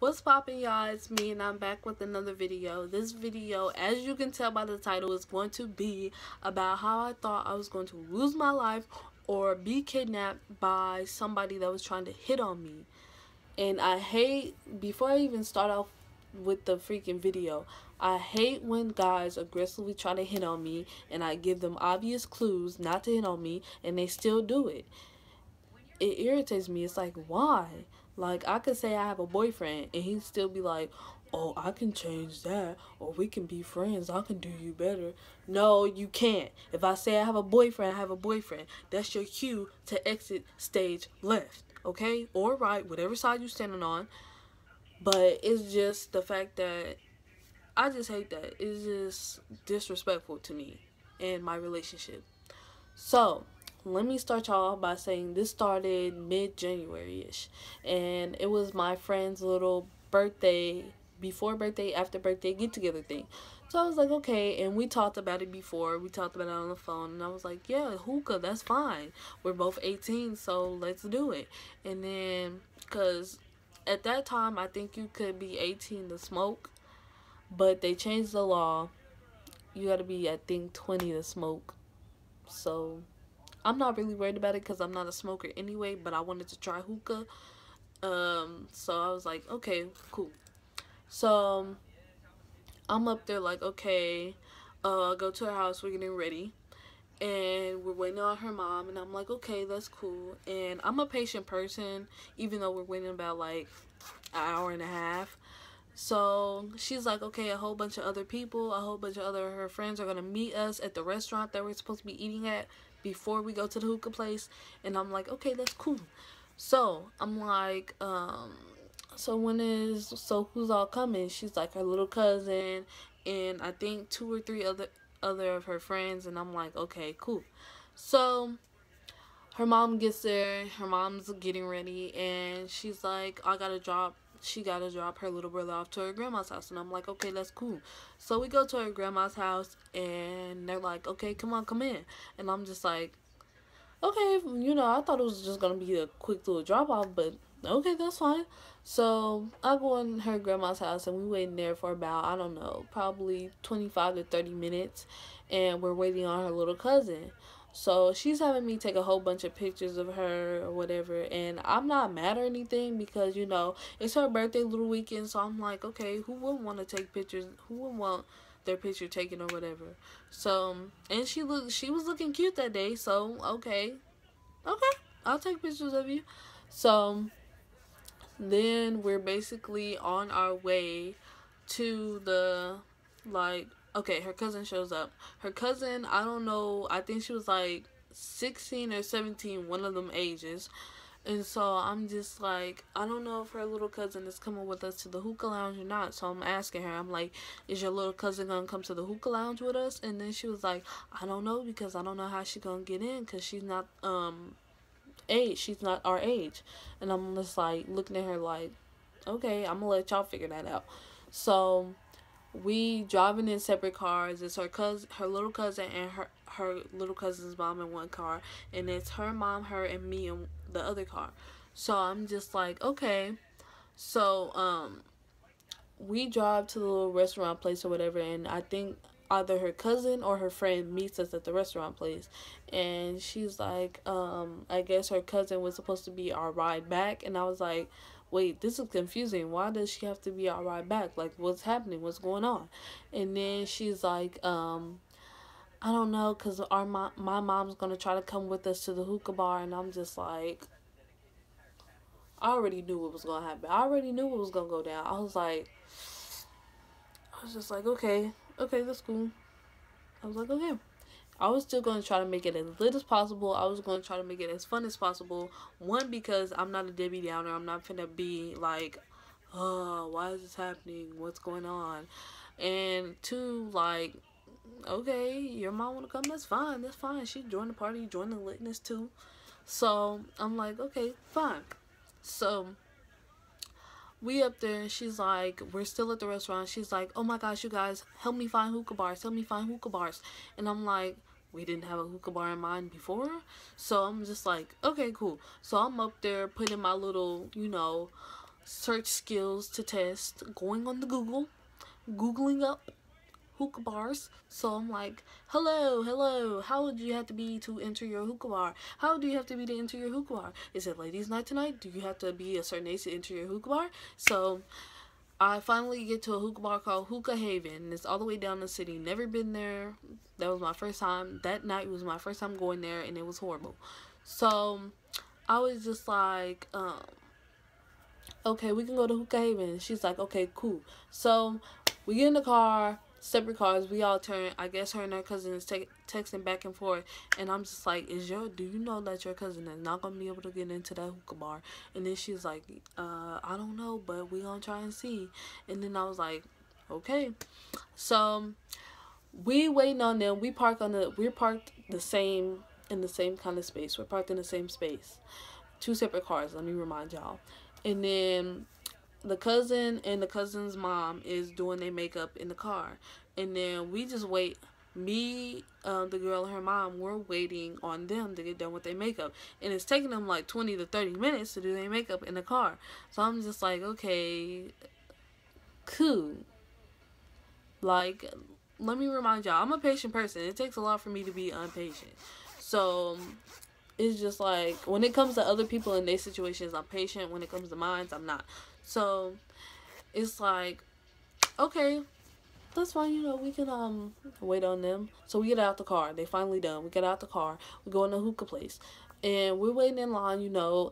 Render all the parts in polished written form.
What's poppin', y'all? It's me, and I'm back with another video. This video, as you can tell by the title, is going to be about how I thought I was going to lose my life or be kidnapped by somebody that was trying to hit on me. And I hate, before I even start off with the freaking video, I hate when guys aggressively try to hit on me and I give them obvious clues not to hit on me and they still do it. It irritates me. It's like, why? Like, I could say I have a boyfriend and he'd still be like, oh, I can change that, or we can be friends, I can do you better. No, you can't. If I say I have a boyfriend, I have a boyfriend. That's your cue to exit stage left, okay? Or right, whatever side you're standing on. But it's just the fact that I just hate that. It's just disrespectful to me and my relationship. So, let me start y'all by saying this started mid-January-ish. And it was my friend's little birthday, before birthday, after birthday get-together thing. So I was like, okay, and we talked about it before. We talked about it on the phone, and I was like, yeah, hookah, that's fine. We're both 18, so let's do it. And then, because at that time, I think you could be 18 to smoke, but they changed the law. You gotta be, I think, 20 to smoke. So I'm not really worried about it because I'm not a smoker anyway, but I wanted to try hookah. So I was like, okay, cool. So I'm up there like, okay, go to her house, we're getting ready. And we're waiting on her mom, and I'm like, okay, that's cool. And I'm a patient person, even though we're waiting about like an hour and a half. So she's like, okay, a whole bunch of other people, a whole bunch of her friends are going to meet us at the restaurant that we're supposed to be eating at before we go to the hookah place. And I'm like, okay, that's cool. So I'm like, so who's all coming? She's like, her little cousin and I think 2 or 3 other of her friends. And I'm like, okay, cool. So her mom gets there, her mom's getting ready, and she's like, she gotta drop her little brother off to her grandma's house. And I'm like, okay, that's cool. So we go to her grandma's house, and they're like, okay, come on, come in. And I'm just like, okay, I thought it was just gonna be a quick little drop off, but okay, that's fine. So I go in her grandma's house, and we waiting there for about, I don't know, probably 25 to 30 minutes, and we're waiting on her little cousin. So she's having me take a whole bunch of pictures of her or whatever, and I'm not mad or anything because, it's her birthday little weekend, so I'm like, okay, who wouldn't want to take pictures? Who wouldn't want their picture taken or whatever? So, and she was looking cute that day, so okay, I'll take pictures of you. So then we're basically on our way to the, like, okay, her cousin shows up. Her cousin, I don't know, I think she was like 16 or 17, one of them ages. And so I'm just like, I don't know if her little cousin is coming with us to the hookah lounge or not. So I'm asking her, I'm like, is your little cousin gonna come to the hookah lounge with us? And then she was like, I don't know, because I don't know how she's gonna get in, because she's not she's not our age. And I'm just like looking at her like, okay, I'm gonna let y'all figure that out. So we driving in separate cars. It's her little cousin, and her little cousin's mom in one car, and it's her mom, her, and me in the other car. So I'm just like, okay. So we drive to the little restaurant place or whatever, and I think either her cousin or her friend meets us at the restaurant place, and she's like, I guess her cousin was supposed to be our ride back. And I was like, wait, this is confusing. Why does she have to be our ride back? Like, what's happening? What's going on? And then she's like, I don't know, because my mom's going to try to come with us to the hookah bar. And I'm just like, I already knew what was going to happen. I already knew what was going to go down. I was just like, okay, that's cool. I was like, okay. I was still going to try to make it as lit as possible. I was going to try to make it as fun as possible. One, because I'm not a Debbie Downer. I'm not finna be like, oh, why is this happening? What's going on? And two, like, okay, your mom want to come? That's fine. That's fine. She joined the party, joined the litness too. So I'm like, okay, fine. So we up there, and she's like, we're still at the restaurant. She's like, oh my gosh, you guys, help me find hookah bars. Help me find hookah bars. And I'm like, we didn't have a hookah bar in mind before. So I'm just like, okay, cool. So I'm up there putting my little, search skills to test, going on the Googling up hookah bars. So I'm like, hello, hello, how old do you have to be to enter your hookah bar? How old do you have to be to enter your hookah bar? Is it ladies' night tonight? Do you have to be a certain age to enter your hookah bar? So I finally get to a hookah bar called Hookah Haven. It's all the way down the city. Never been there. That was my first time. That night was my first time going there, and it was horrible. So I was just like, okay, we can go to Hookah Haven. She's like, okay, cool. So we get in the car, separate cars. We all turn. I guess her and her cousin is texting back and forth, and I'm just like, do you know that your cousin is not gonna be able to get into that hookah bar? And then she's like, I don't know, but we gonna try and see. And then I was like, okay. So we waiting on them. We're parked the same in the same kind of space. We're parked in the same space. Two separate cars. Let me remind y'all. And then the cousin and the cousin's mom is doing their makeup in the car, and then we just wait. Me, the girl and her mom, we're waiting on them to get done with their makeup, and it's taking them like 20 to 30 minutes to do their makeup in the car. So I'm just like, okay, cool. Like, let me remind y'all, I'm a patient person. It takes a lot for me to be impatient. So it's just like, when it comes to other people in their situations, I'm patient. When it comes to mine, I'm not. So it's like, okay, that's fine, we can wait on them. So we get out the car. They finally done. We get out the car. We go in the hookah place. And we're waiting in line,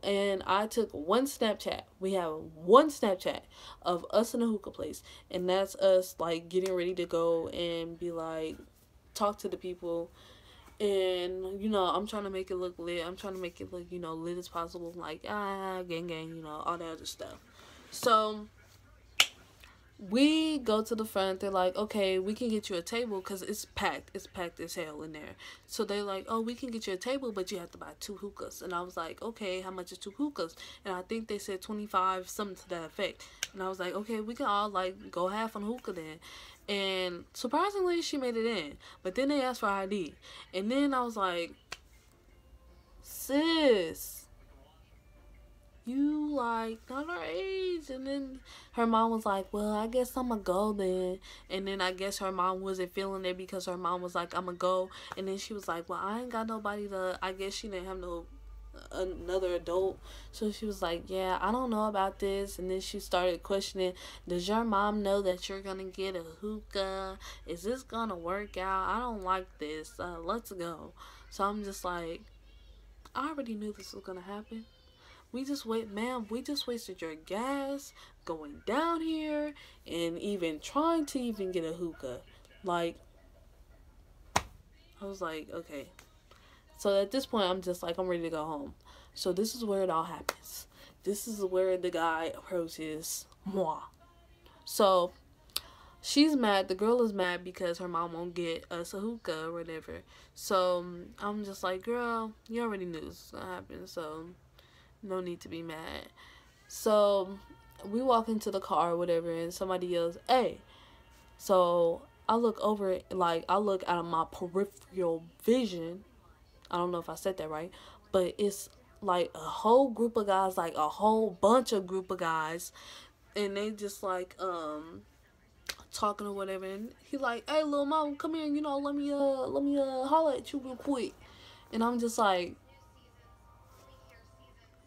and I took one Snapchat. We have one Snapchat of us in the hookah place. And that's us, like, getting ready to go and be like, talk to the people. And, I'm trying to make it look lit. I'm trying to make it look, lit as possible. Like, gang, gang, all that other stuff. So we go to the front. They're like, okay, we can get you a table because it's packed. It's packed as hell in there. So they're like, oh, we can get you a table, but you have to buy 2 hookahs. And I was like, okay, how much is 2 hookahs? And I think they said 25, something to that effect. And I was like, okay, we can all, like, go half on hookah then. And surprisingly, she made it in. But then they asked for ID. And then I was like, sis, you like not our age. And then her mom was like, well, I guess I'm gonna go then. And then I guess her mom wasn't feeling it because her mom was like, I'm gonna go. And then she was like, well, I ain't got nobody to, I guess she didn't have another adult. So she was like, yeah, I don't know about this. And then she started questioning, does your mom know that you're gonna get a hookah? Is this gonna work out? I don't like this. Let's go. So I'm just like, I already knew this was gonna happen. We just wasted your gas going down here and even trying to even get a hookah. Like, I was like, okay. So at this point, I'm just like, I'm ready to go home. So this is where it all happens. This is where the guy approaches moi. So she's mad. The girl is mad because her mom won't get us a hookah or whatever. So I'm just like, girl, you already knew this was going to happen. So no need to be mad. So we walk into the car or whatever, and somebody yells, hey. So I look over, like, I look out of my peripheral vision. I don't know if I said that right, but it's like a whole group of guys, like a whole bunch of group of guys, and they just like talking or whatever. And he like, hey, little mom, come here, let me holler at you real quick. And I'm just like,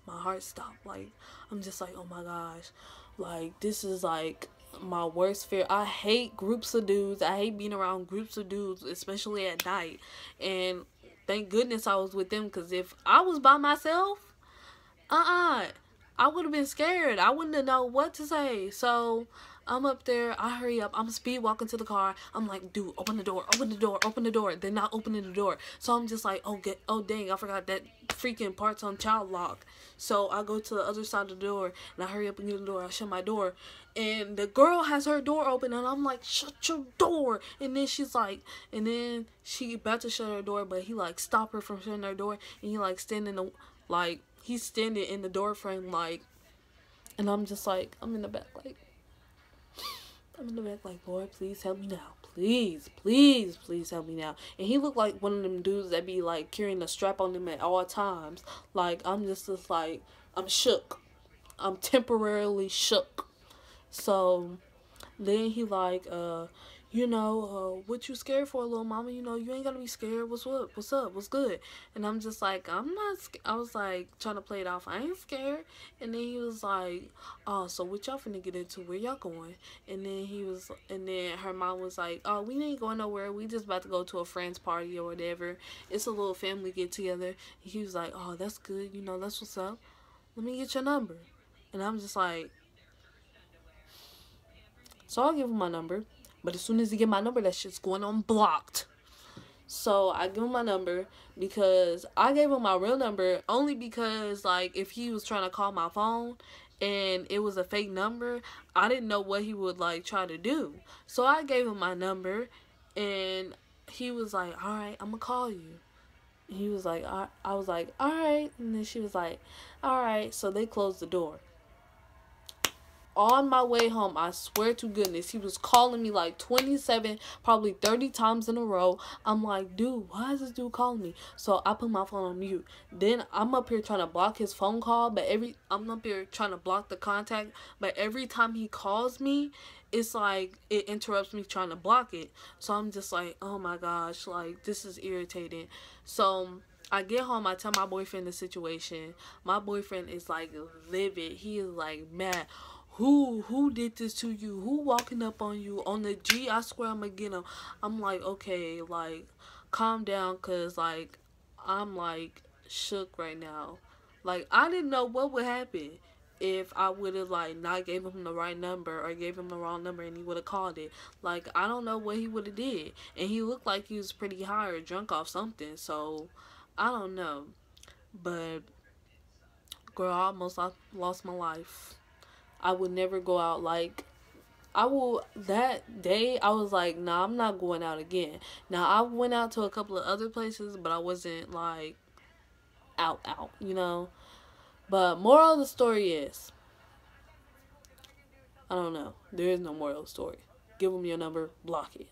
my heart stopped. Like, I'm just like, oh my gosh, like, this is like my worst fear. I hate groups of dudes. I hate being around groups of dudes, especially at night. And thank goodness I was with them, because if I was by myself, I would have been scared. I wouldn't have known what to say. So I'm up there. I hurry up. I'm speed walking to the car. I'm like, dude, open the door, open the door, open the door. They're not opening the door. So I'm just like, oh dang, I forgot that freaking part's on child lock. So I go to the other side of the door, and I hurry up and get the door. I shut my door, and the girl has her door open, and I'm like, shut your door. And then she's like, and then she about to shut her door, but he like stop her from shutting her door, and he like he's standing in the door frame, like, and I'm just like, I'm in the back like, Lord, please help me now. Please, please, please help me now. And he looked like one of them dudes that be like carrying a strap on them at all times. Like, I'm just like, I'm shook. I'm temporarily shook. So then he like, what you scared for, little mama? You ain't gotta be scared. What's up? What's up? What's good? And I'm just like, I'm not scared. I was like trying to play it off. I ain't scared. And then he was like, oh, so what y'all finna get into? Where y'all going? And then her mom was like, oh, we ain't going nowhere. We just about to go to a friend's party or whatever. It's a little family get together. And he was like, oh, that's good. That's what's up. Let me get your number. And I'm just like, so I'll give him my number. But as soon as he get my number, that shit's going on blocked. So I give him my number because I gave him my real number only because, like, if he was trying to call my phone and it was a fake number, I didn't know what he would, like, try to do. So I gave him my number and he was like, all right, I'm going to call you. He was like, I was like, all right. And then she was like, all right. So they closed the door. On my way home, I swear to goodness, he was calling me like 27, probably 30 times in a row. I'm like, dude, why is this dude calling me? So I put my phone on mute. Then I'm up here trying to block his phone call, I'm up here trying to block the contact, but every time he calls me, it's like it interrupts me trying to block it. So I'm just like, oh my gosh, like this is irritating. So I get home, I tell my boyfriend the situation. My boyfriend is like livid. He is like mad. Who did this to you? Who walking up on you? On the G, I swear I'm gonna get him. I'm like, okay, like, calm down, cause like, I'm like shook right now. Like, I didn't know what would happen if I would have like not gave him the right number or gave him the wrong number and he would have called it. Like, I don't know what he would have did. And he looked like he was pretty high or drunk off something. So I don't know. But girl, I almost lost my life. I would never go out. Like, that day, I was like, nah, I'm not going out again. Now, I went out to a couple of other places, but I wasn't, like, out, But moral of the story is, I don't know. There is no moral of the story. Give them your number, block it.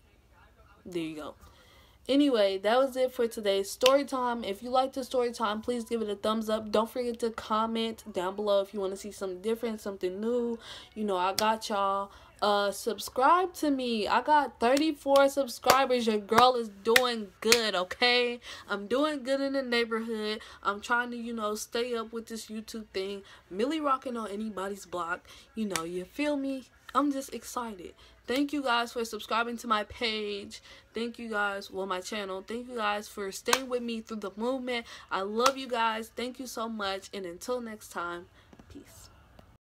There you go. Anyway, that was it for today's story time. If you like the story time, please give it a thumbs up. Don't forget to comment down below if you want to see something different, something new. I got y'all. Subscribe to me. I got 34 subscribers. Your girl is doing good, okay? I'm doing good in the neighborhood. I'm trying to, stay up with this YouTube thing. Millie rocking on anybody's block. You feel me? I'm just excited. Thank you guys for subscribing to my page. Thank you guys, my channel. Thank you guys for staying with me through the movement. I love you guys. Thank you so much. And until next time, peace.